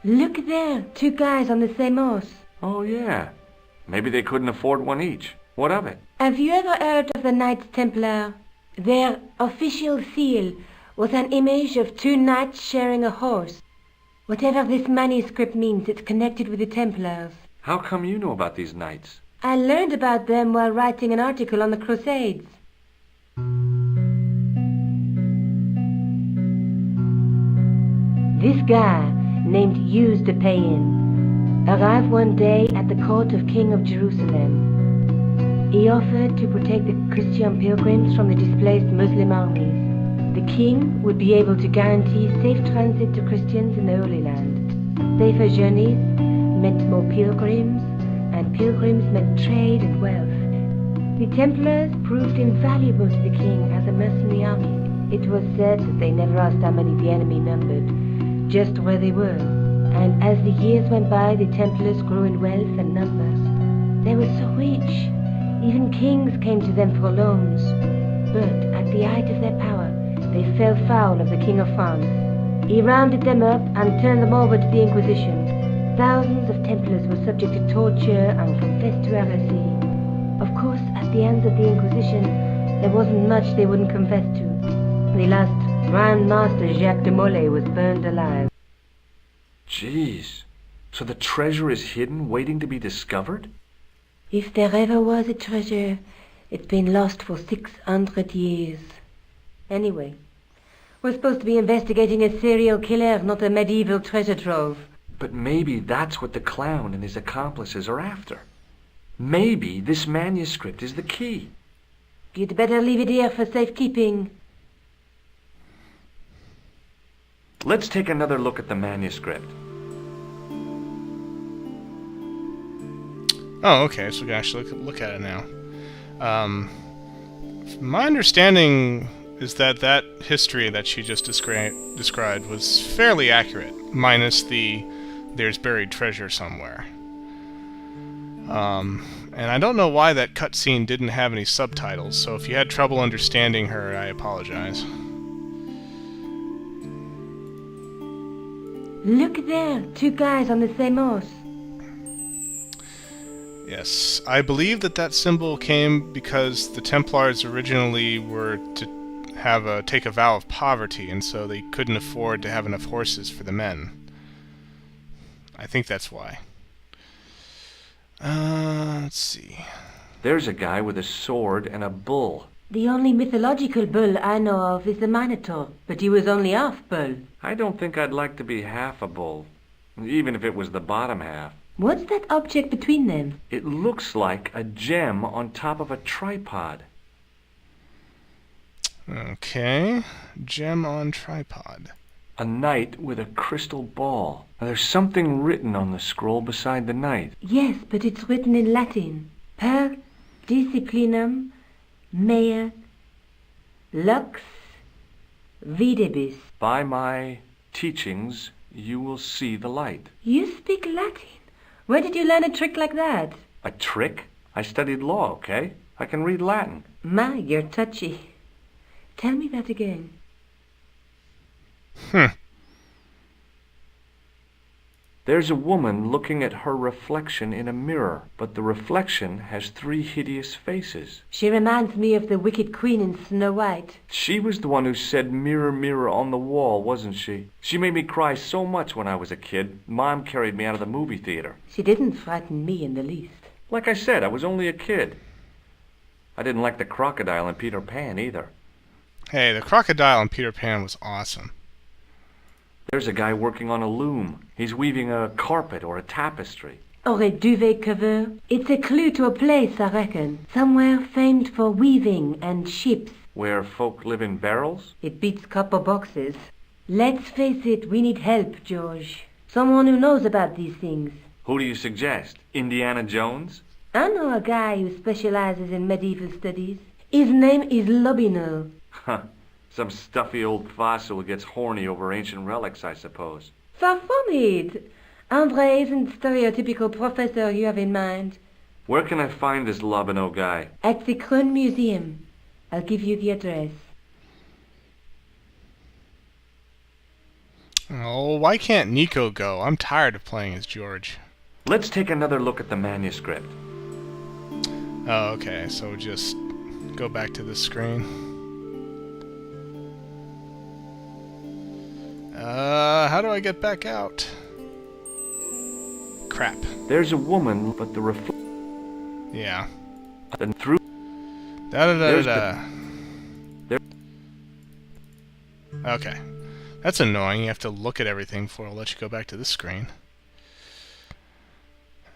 Look there, two guys on the same horse. Oh, yeah. Maybe they couldn't afford one each. What of it? Have you ever heard of the Knights Templar? Their official seal was an image of two knights sharing a horse. Whatever this manuscript means, it's connected with the Templars. How come you know about these knights? I learned about them while writing an article on the Crusades. This guy, named Hughes de Payen, arrived one day at the court of King of Jerusalem. He offered to protect the Christian pilgrims from the displaced Muslim armies. The king would be able to guarantee safe transit to Christians in the Holy Land. Safer journeys meant more pilgrims, and pilgrims meant trade and wealth. The Templars proved invaluable to the king as a mercenary army. It was said that they never asked how many the enemy numbered, just where they were. And as the years went by, the Templars grew in wealth and numbers. They were so rich, even kings came to them for loans. But at the height of their power, they fell foul of the King of France. He rounded them up and turned them over to the Inquisition. Thousands of Templars were subject to torture and confessed to heresy. Of course, at the hands of the Inquisition, there wasn't much they wouldn't confess to. The last Grand Master Jacques de Molay was burned alive. Jeez. So the treasure is hidden, waiting to be discovered? If there ever was a treasure, it's been lost for 600 years. Anyway, we're supposed to be investigating a serial killer, not a medieval treasure trove. But maybe that's what the clown and his accomplices are after. Maybe this manuscript is the key. You'd better leave it here for safekeeping. Let's take another look at the manuscript. Oh, okay, so we can actually look at it now. My understanding is that that history that she just described was fairly accurate, minus the there's buried treasure somewhere. And I don't know why that cutscene didn't have any subtitles, so if you had trouble understanding her, I apologize. Look there, two guys on the same horse. Yes, I believe that symbol came because the Templars originally were to take a vow of poverty, and so they couldn't afford to have enough horses for the men. I think that's why. Let's see. There's a guy with a sword and a bull. The only mythological bull I know of is the Minotaur, but he was only half bull. I don't think I'd like to be half a bull, even if it was the bottom half. What's that object between them? It looks like a gem on top of a tripod. Okay, gem on tripod. A knight with a crystal ball. Now, there's something written on the scroll beside the knight. Yes, but it's written in Latin. Per disciplinam mea lux videbis. By my teachings, you will see the light. You speak Latin? Where did you learn a trick like that? A trick? I studied law, okay? I can read Latin. My, you're touchy. Tell me that again. There's a woman looking at her reflection in a mirror, but the reflection has 3 hideous faces. She reminds me of the wicked queen in Snow White. She was the one who said, "Mirror, mirror on the wall," wasn't she? She made me cry so much when I was a kid. Mom carried me out of the movie theater. She didn't frighten me in the least. Like I said, I was only a kid. I didn't like the crocodile in Peter Pan either. Hey, the crocodile in Peter Pan was awesome. There's a guy working on a loom. He's weaving a carpet or a tapestry. Or a duvet cover. It's a clue to a place, I reckon. Somewhere famed for weaving and ships. Where folk live in barrels? It beats copper boxes. Let's face it, we need help, George. Someone who knows about these things. Who do you suggest? Indiana Jones? I know a guy who specializes in medieval studies. His name is Lobinel. Huh. Some stuffy old fossil who gets horny over ancient relics, I suppose. Far from it. Andre isn't the stereotypical professor you have in mind. Where can I find this Lobino guy? At the Krön Museum. I'll give you the address. Oh, why can't Nico go? I'm tired of playing as George. Let's take another look at the manuscript. Oh, okay, so just go back to this screen. How do I get back out? Crap. There's a woman, but the Yeah. then through Da-da-da-da. Okay. That's annoying. You have to look at everything before it'll let you go back to this screen.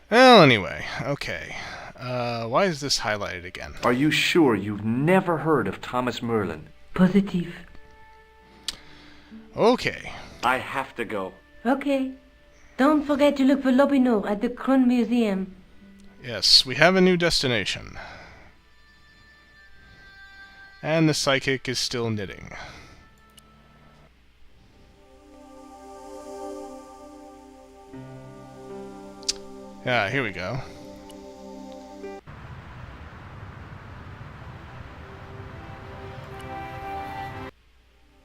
Well, anyway. Okay. Why is this highlighted again? Are you sure you've never heard of Thomas Merlin? Positive. Okay. I have to go. Okay. Don't forget to look for Lobino at the Kron Museum. Yes, we have a new destination. And the psychic is still knitting. Yeah, here we go.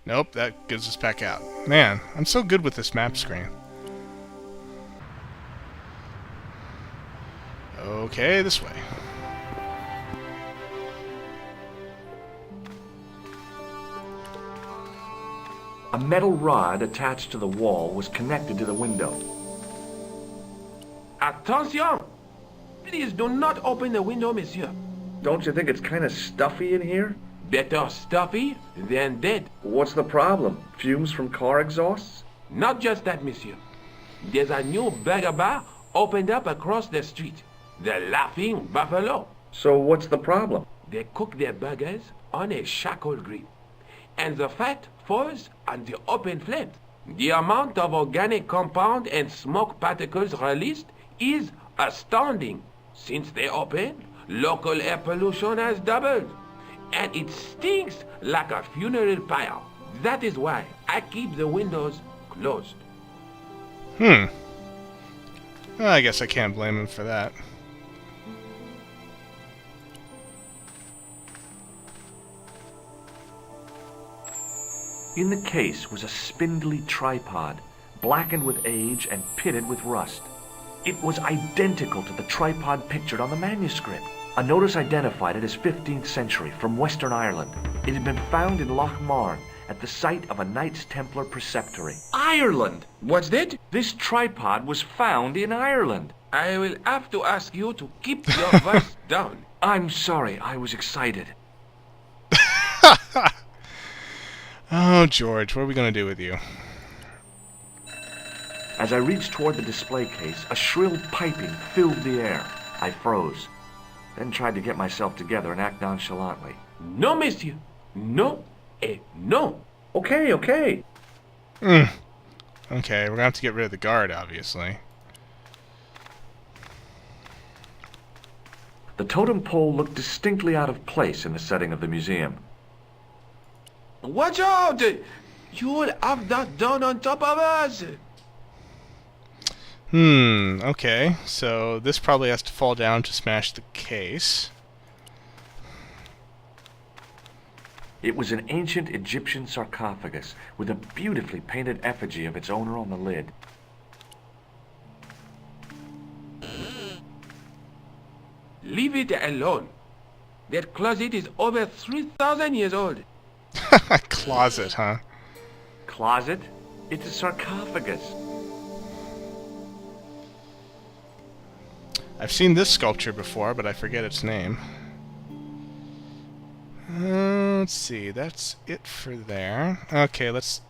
Nope, that gives us back out. Man, I'm so good with this map screen. Okay, this way. A metal rod attached to the wall was connected to the window. Attention! Please do not open the window, monsieur. Don't you think it's kind of stuffy in here? Better stuffy than dead. What's the problem? Fumes from car exhausts? Not just that, monsieur. There's a new burger bar opened up across the street. The Laughing Buffalo. So what's the problem? They cook their burgers on a charcoal grill. And the fat falls on the open flames. The amount of organic compound and smoke particles released is astounding. Since they opened, local air pollution has doubled. And it stinks like a funeral pyre. That is why I keep the windows closed. Well, I guess I can't blame him for that. In the case was a spindly tripod, blackened with age and pitted with rust. It was identical to the tripod pictured on the manuscript. A notice identified it as 15th century from Western Ireland. It had been found in Lochmarne at the site of a Knights Templar preceptory. Ireland! What's that? This tripod was found in Ireland. I will have to ask you to keep your voice down. I'm sorry, I was excited. Oh, George, what are we going to do with you? As I reached toward the display case, a shrill piping filled the air. I froze, then tried to get myself together and act nonchalantly. No, monsieur. No, no. Okay. Okay, we're going to have to get rid of the guard, obviously. The totem pole looked distinctly out of place in the setting of the museum. Watch out! You will have that down on top of us! Okay, so this probably has to fall down to smash the case. It was an ancient Egyptian sarcophagus with a beautifully painted effigy of its owner on the lid. Leave it alone. That closet is over 3,000 years old. Closet, huh? Closet? It's a sarcophagus. I've seen this sculpture before, but I forget its name. Let's see, that's it for there. Okay, let's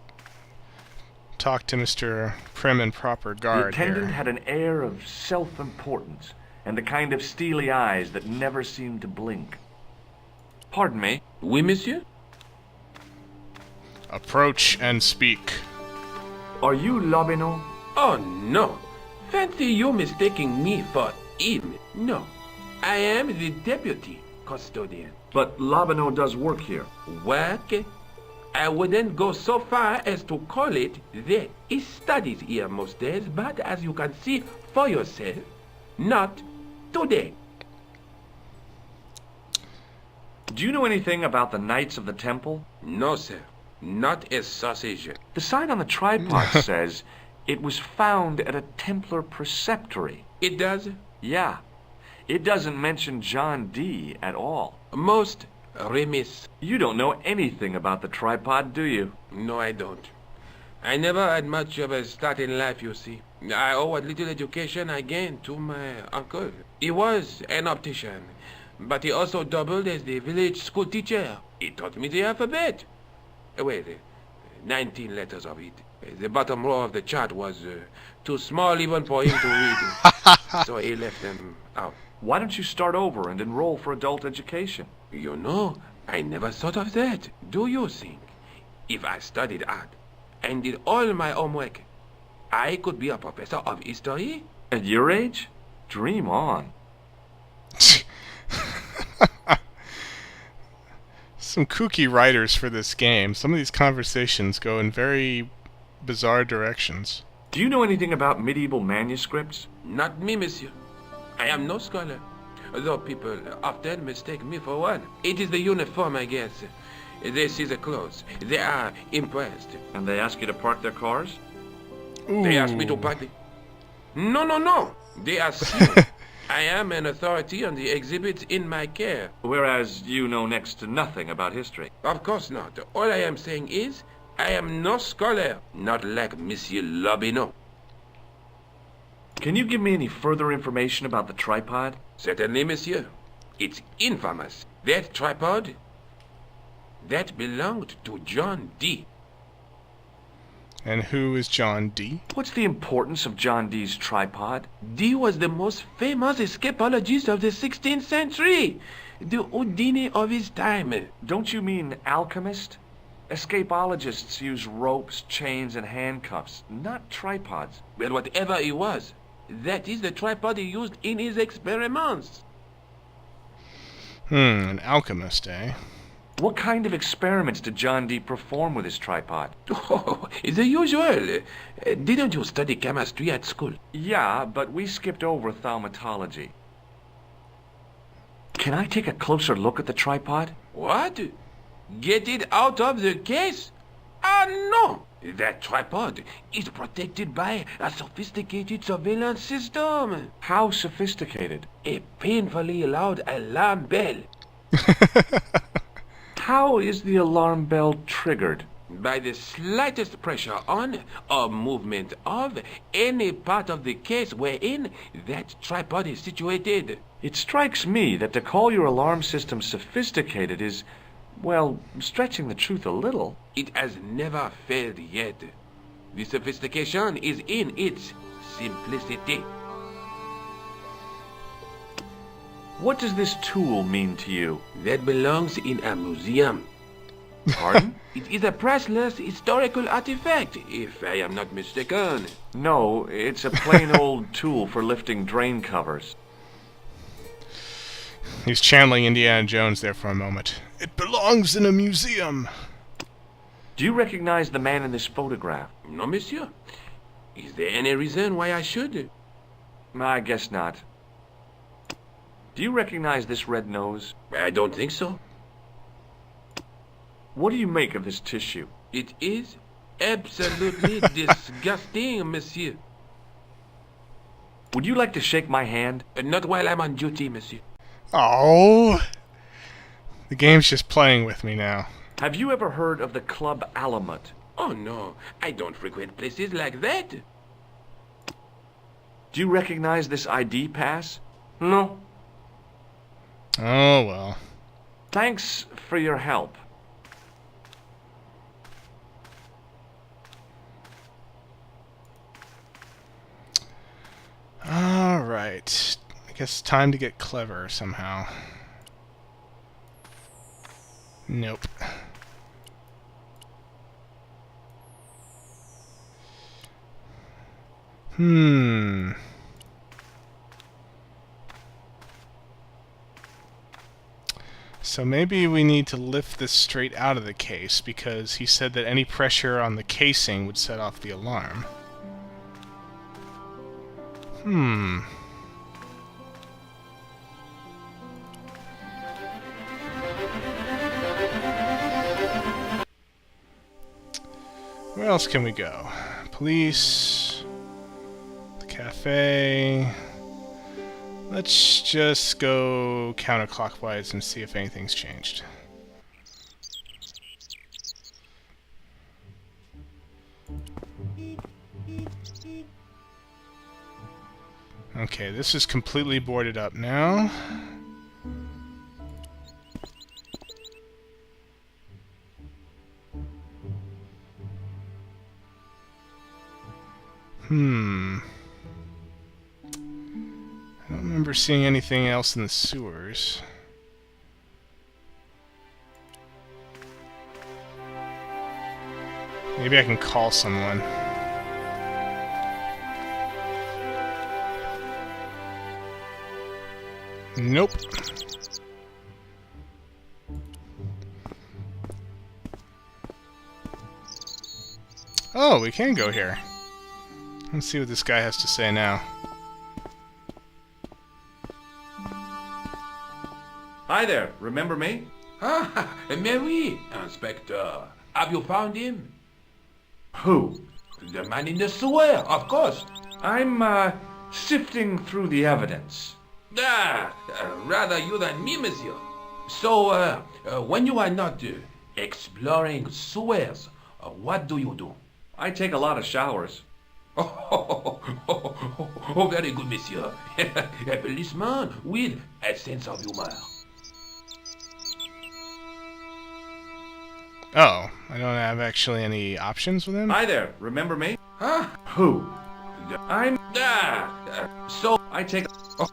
talk to Mr. Prim and Proper Guard The attendant here. had an air of self-importance and the kind of steely eyes that never seemed to blink. Pardon me. Oui, monsieur? Approach and speak. Are you Lobino? Oh, no. Fancy you mistaking me for him. No. I am the deputy custodian. But Lobino does work here. Work? I wouldn't go so far as to call it that. He studies here most days, but as you can see for yourself, not today. Do you know anything about the Knights of the Temple? No, sir. not a sausage. The sign on the tripod says it was found at a Templar preceptory. It does? Yeah. It doesn't mention John Dee at all. Most remiss. You don't know anything about the tripod, do you? No, I don't. I never had much of a start in life, you see. I owe what little education I gained to my uncle. He was an optician, but he also doubled as the village school teacher. He taught me the alphabet. Wait, 19 letters of it. The bottom row of the chart was too small even for him to read. So he left them out. Why don't you start over and enroll for adult education? You know, I never thought of that. Do you think if I studied art and did all my homework, I could be a professor of history? At your age? Dream on. Some kooky writers for this game. Some of these conversations go in very bizarre directions. Do you know anything about medieval manuscripts? Not me, monsieur. I am no scholar, though people often mistake me for one. It is the uniform, I guess. They see the clothes. They are impressed. And they ask you to park their cars? They ask me to park the... No. They assume I am an authority on the exhibits in my care. Whereas you know next to nothing about history. Of course not. All I am saying is, I am no scholar, not like Monsieur Lobineau. Can you give me any further information about the tripod? Certainly, monsieur. It's infamous. That tripod, that belonged to John Dee. And who is John Dee? What's the importance of John Dee's tripod? Dee was the most famous escapologist of the 16th century. The Houdini of his time. Don't you mean alchemist? Escapologists use ropes, chains, and handcuffs, not tripods. Well, whatever he was, that is the tripod he used in his experiments. An alchemist, eh? What kind of experiments did John Dee perform with his tripod? Oh, the usual. Didn't you study chemistry at school? Yeah, but we skipped over thaumatology. Can I take a closer look at the tripod? What? Get it out of the case? Ah, no! That tripod is protected by a sophisticated surveillance system. How sophisticated? A painfully loud alarm bell. How is the alarm bell triggered? By the slightest pressure on or movement of any part of the case wherein that tripod is situated. It strikes me that to call your alarm system sophisticated is, well, stretching the truth a little. It has never failed yet. The sophistication is in its simplicity. What does this tool mean to you? That belongs in a museum. Pardon? It is a priceless historical artifact, if I am not mistaken. No, it's a plain old tool for lifting drain covers. He's channeling Indiana Jones there for a moment. It belongs in a museum. Do you recognize the man in this photograph? No, monsieur. Is there any reason why I should? I guess not. Do you recognize this red nose? I don't think so. What do you make of this tissue? It is absolutely disgusting, monsieur. Would you like to shake my hand? Not while I'm on duty, monsieur. Oh! The game's just playing with me now. Have you ever heard of the Club Alamut? Oh, no. I don't frequent places like that. Do you recognize this ID pass? No. Oh, well. Thanks for your help. Alright. I guess time to get clever somehow. Nope. So maybe we need to lift this straight out of the case, because he said that any pressure on the casing would set off the alarm. else can we go? Police, the cafe. Let's just go counterclockwise and see if anything's changed. Okay, this is completely boarded up now. I don't remember seeing anything else in the sewers. Maybe I can call someone. Nope. Oh, we can go here. Let's see what this guy has to say now. Hi there, remember me? Ah, Mary, Inspector. Have you found him? Who? The man in the sewer, of course. I'm, sifting through the evidence. Rather you than me, monsieur. So, when you are not exploring sewers, what do you do? I take a lot of showers. Oh, very good, monsieur. A policeman with a sense of humor. Oh, I don't have actually any options with him? Hi there, remember me? Huh? Who? I'm... So, I take... Oh,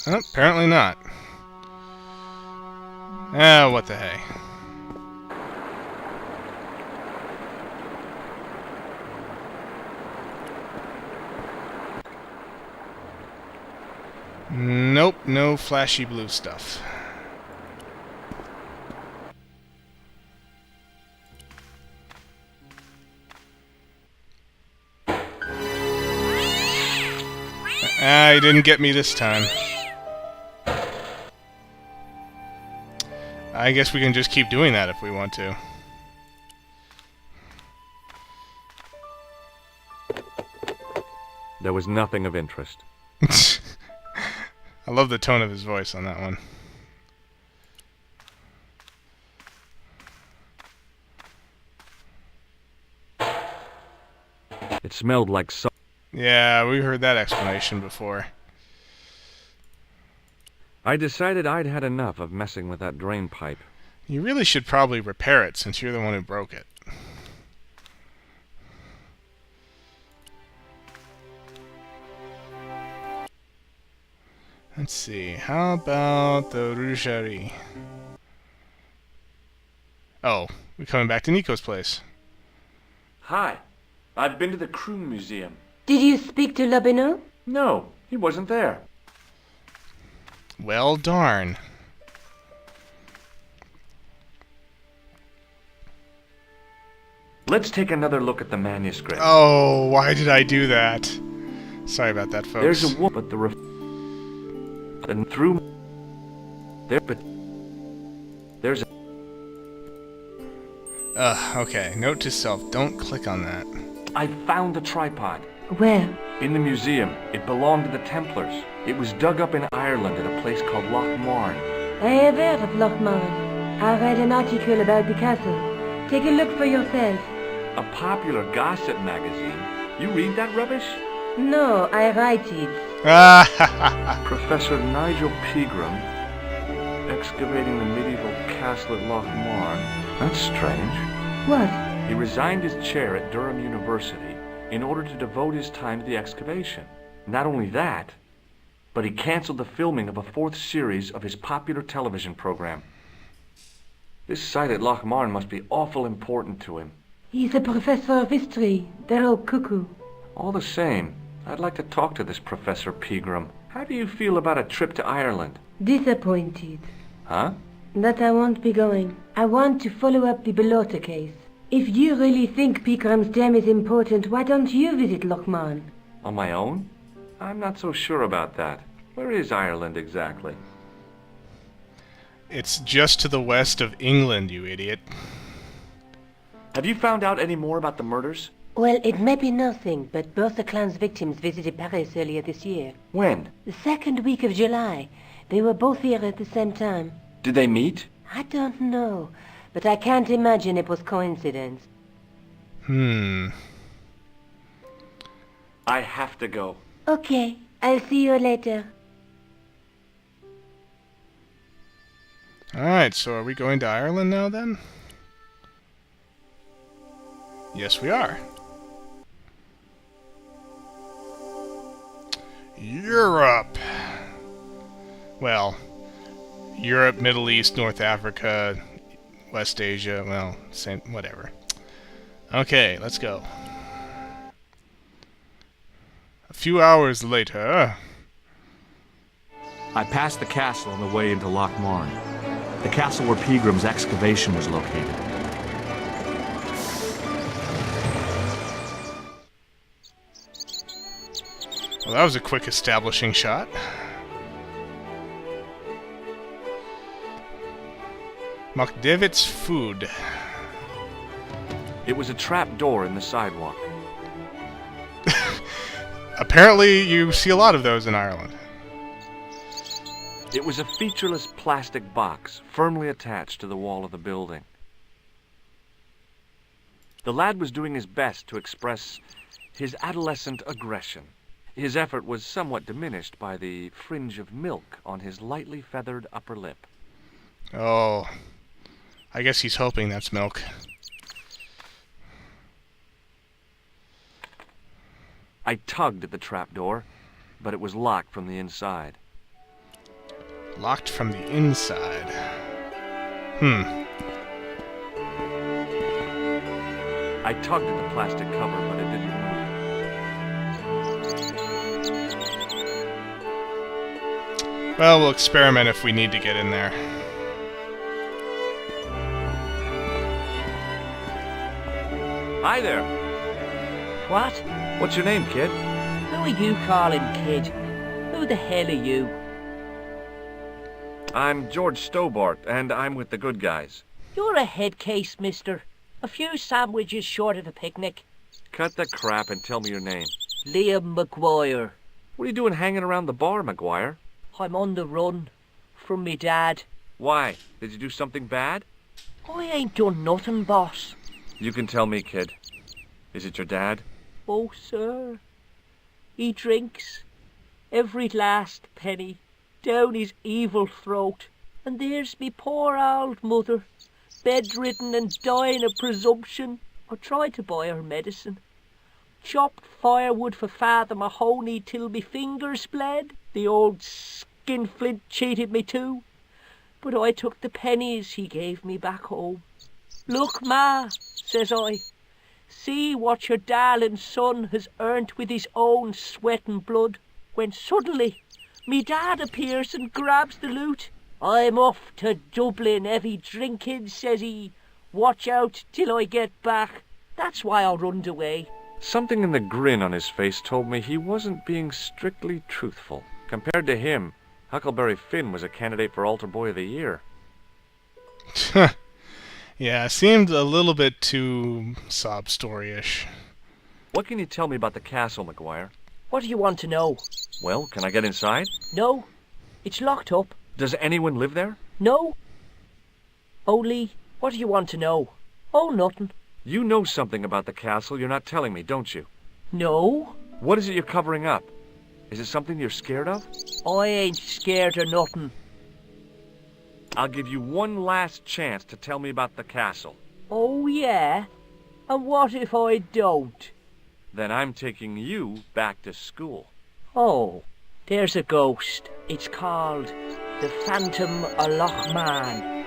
apparently not. Ah, what the hey. Nope, no flashy blue stuff. Ah, he didn't get me this time. I guess we can just keep doing that if we want to. There was nothing of interest. I love the tone of his voice on that one. It smelled like Yeah, we heard that explanation before. I decided I'd had enough of messing with that drain pipe. You really should probably repair it since you're the one who broke it. Let's see, how about the Rougerie? Oh, we're coming back to Nico's place. Hi, I've been to the Kroon Museum. Did you speak to Lobineau? No, he wasn't there. Well, darn. Let's take another look at the manuscript. Oh, why did I do that? Sorry about that, folks. There's a woman, but and through there, but there's a... Okay. Note to self, don't click on that. I found the tripod. Where? In the museum. It belonged to the Templars. It was dug up in Ireland at a place called Loch Marne. I have heard of Loch Marne. I read an article about the castle. Take a look for yourself. A popular gossip magazine. You read that rubbish? No, I write it. Professor Nigel Pegram, excavating the medieval castle at Loch Marne. That's strange. What? He resigned his chair at Durham University in order to devote his time to the excavation. Not only that, but he canceled the filming of a 4th series of his popular television program. This site at Loch Marne must be awful important to him. He's a professor of history. They're all cuckoo. All the same, I'd like to talk to this Professor Pegram. How do you feel about a trip to Ireland? Disappointed. Huh? That I won't be going. I want to follow up the Bellotta case. If you really think Picram's dam is important, why don't you visit Loch Marne? On my own? I'm not so sure about that. Where is Ireland exactly? It's just to the west of England, you idiot. Have you found out any more about the murders? Well, it may be nothing, but both the clan's victims visited Paris earlier this year. When? The second week of July. They were both here at the same time. Did they meet? I don't know, but I can't imagine it was coincidence. I have to go. Okay, I'll see you later. Alright, so are we going to Ireland now then? Yes, we are. Europe! Well, Europe, Middle East, North Africa, West Asia, well, same, whatever. Okay, let's go. A few hours later... I passed the castle on the way into Loch Marne. The castle where Peagram's excavation was located. Well, that was a quick establishing shot. McDavid's food. It was a trap door in the sidewalk. Apparently, you see a lot of those in Ireland. It was a featureless plastic box firmly attached to the wall of the building. The lad was doing his best to express his adolescent aggression. His effort was somewhat diminished by the fringe of milk on his lightly feathered upper lip. Oh, I guess he's hoping that's milk. I tugged at the trapdoor, but it was locked from the inside. Locked from the inside. I tugged at the plastic cover, but it didn't move. Well, we'll experiment if we need to get in there. Hi there. What? What's your name, kid? Who are you calling kid? Who the hell are you? I'm George Stobart, and I'm with the good guys. You're a head case, mister. A few sandwiches short of a picnic. Cut the crap and tell me your name. Liam McGuire. What are you doing hanging around the bar, McGuire? I'm on the run. From me dad. Why? Did you do something bad? I ain't done nothing, boss. You can tell me, kid. Is it your dad? Oh, sir. He drinks. Every last penny. Down his evil throat. And there's me poor old mother. Bedridden and dying of presumption. I tried to buy her medicine. Chopped firewood for Father Mahoney till me fingers bled. The old skinflint cheated me too. But I took the pennies he gave me back home. Look, Ma, says I. See what your darling son has earned with his own sweat and blood. When suddenly, me dad appears and grabs the loot. I'm off to Dublin, heavy drinking, says he. Watch out till I get back. That's why I runned away. Something in the grin on his face told me he wasn't being strictly truthful. Compared to him, Huckleberry Finn was a candidate for Altar Boy of the Year. Yeah, seemed a little bit too sob story-ish. What can you tell me about the castle, McGuire? What do you want to know? Well, can I get inside? No, it's locked up. Does anyone live there? No. Only, what do you want to know? Oh, nothing. You know something about the castle you're not telling me, don't you? No. What is it you're covering up? Is it something you're scared of? I ain't scared of nothing. I'll give you one last chance to tell me about the castle. Oh, yeah? And what if I don't? Then I'm taking you back to school. Oh, there's a ghost. It's called the Phantom of Loch Marne.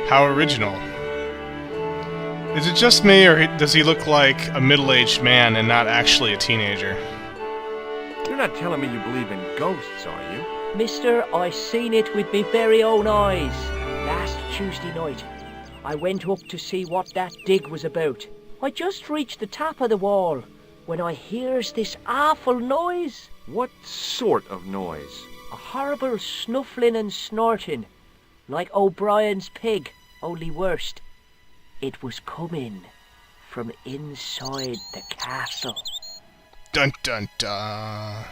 How original. Is it just me, or does he look like a middle-aged man and not actually a teenager? You're not telling me you believe in ghosts, are you? Mister, I seen it with me very own eyes. Last Tuesday night, I went up to see what that dig was about. I just reached the top of the wall when I hears this awful noise. What sort of noise? A horrible snuffling and snorting, like O'Brien's pig, only worst. It was coming from inside the castle. Dun dun dun.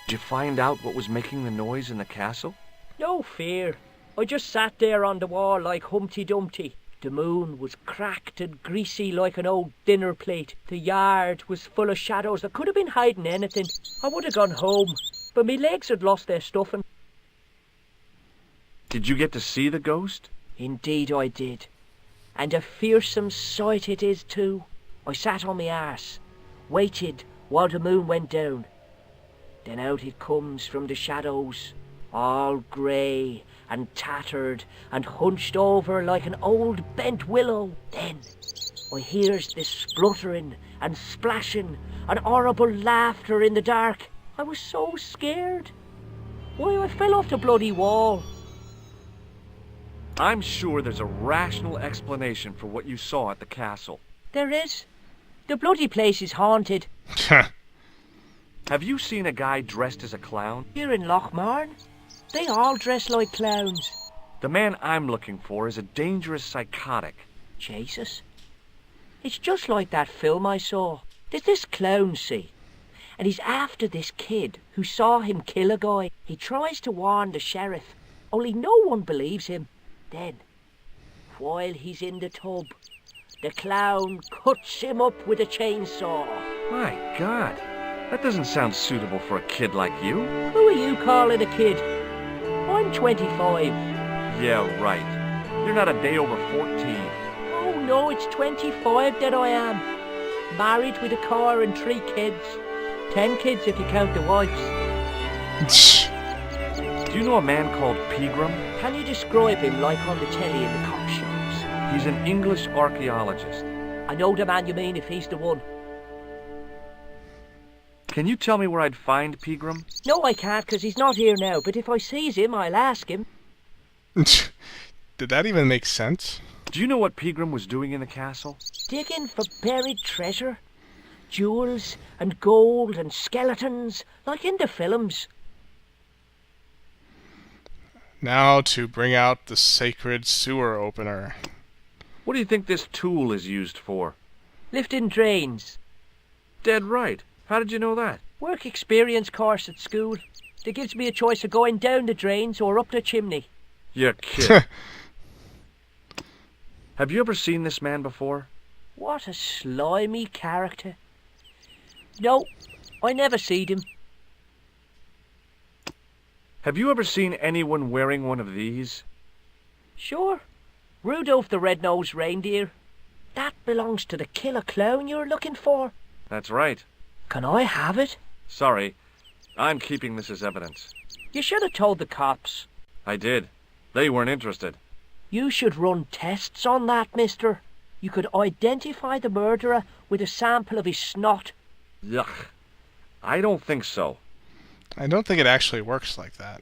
Did you find out what was making the noise in the castle? No fear. I just sat there on the wall like Humpty Dumpty. The moon was cracked and greasy like an old dinner plate. The yard was full of shadows. I could have been hiding anything. I would have gone home, but me legs had lost their stuffing. Did you get to see the ghost? Indeed I did. And a fearsome sight it is too. I sat on my arse, waited while the moon went down. Then out it comes from the shadows, all grey and tattered and hunched over like an old bent willow. Then I hears this spluttering and splashing and horrible laughter in the dark. I was so scared. Why, I fell off the bloody wall. I'm sure there's a rational explanation for what you saw at the castle. There is. The bloody place is haunted. Have you seen a guy dressed as a clown? Here in Lochmarn, they all dress like clowns. The man I'm looking for is a dangerous psychotic. Jesus. It's just like that film I saw. There's this clown, see? And he's after this kid who saw him kill a guy. He tries to warn the sheriff, only no one believes him. Then, while he's in the tub, the clown cuts him up with a chainsaw. My God, that doesn't sound suitable for a kid like you. Who are you calling a kid? I'm 25. Yeah, right. You're not a day over 14. Oh no, it's 25 that I am. Married with a car and 3 kids. 10 kids if you count the wives. Do you know a man called Pegram? Can you describe him like on the telly in the cop shows? He's an English archaeologist. I know the man you mean if he's the one. Can you tell me where I'd find Pegram? No, I can't, 'cause he's not here now, but if I sees him, I'll ask him. Did that even make sense? Do you know what Pegram was doing in the castle? Digging for buried treasure. Jewels and gold and skeletons, like in the films. Now to bring out the sacred sewer opener. What do you think this tool is used for? Lifting drains. Dead right. How did you know that? Work experience course at school. That gives me a choice of going down the drains or up the chimney. You're kidding. Have you ever seen this man before? What a slimy character. No, I never seed him. Have you ever seen anyone wearing one of these? Sure. Rudolph the Red-Nosed Reindeer. That belongs to the killer clown you're looking for. That's right. Can I have it? Sorry. I'm keeping this as evidence. You should have told the cops. I did. They weren't interested. You should run tests on that, mister. You could identify the murderer with a sample of his snot. Yuck. I don't think so. I don't think it actually works like that.